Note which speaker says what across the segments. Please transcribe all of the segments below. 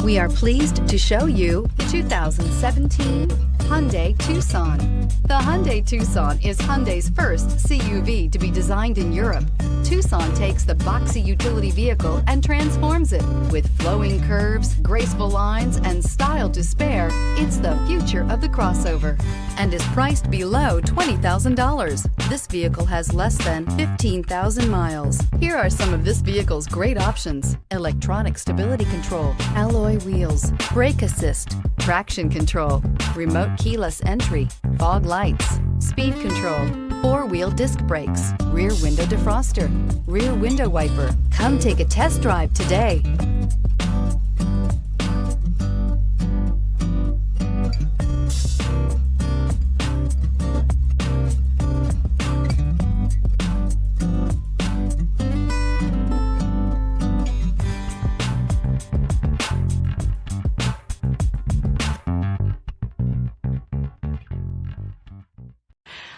Speaker 1: We are pleased to show you the 2017 Hyundai Tucson. The Hyundai Tucson is Hyundai's first CUV to be designed in Europe. Tucson takes the boxy utility vehicle and transforms it. With flowing curves, graceful lines, and style to spare, it's the future of the crossover and is priced below $20,000. This vehicle has less than 15,000 miles. Here are some of this vehicle's great options: electronic stability control, alloy wheels, brake assist, traction control, remote keyless entry, fog lights, speed control, four-wheel disc brakes, rear window defroster, rear window wiper. Come take a test drive today.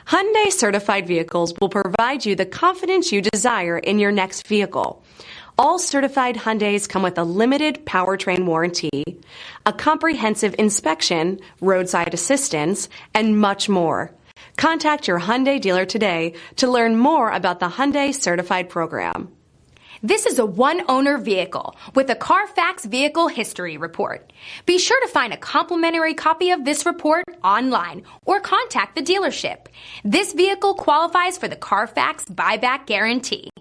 Speaker 2: Hyundai certified vehicles will provide you the confidence you desire in your next vehicle. All certified Hyundais come with a limited powertrain warranty, a comprehensive inspection, roadside assistance, and much more. Contact your Hyundai dealer today to learn more about the Hyundai certified program.
Speaker 3: This is a one-owner vehicle with a CARFAX Vehicle History Report. Be sure to find a complimentary copy of this report online or contact the dealership. This vehicle qualifies for the CARFAX Buyback Guarantee.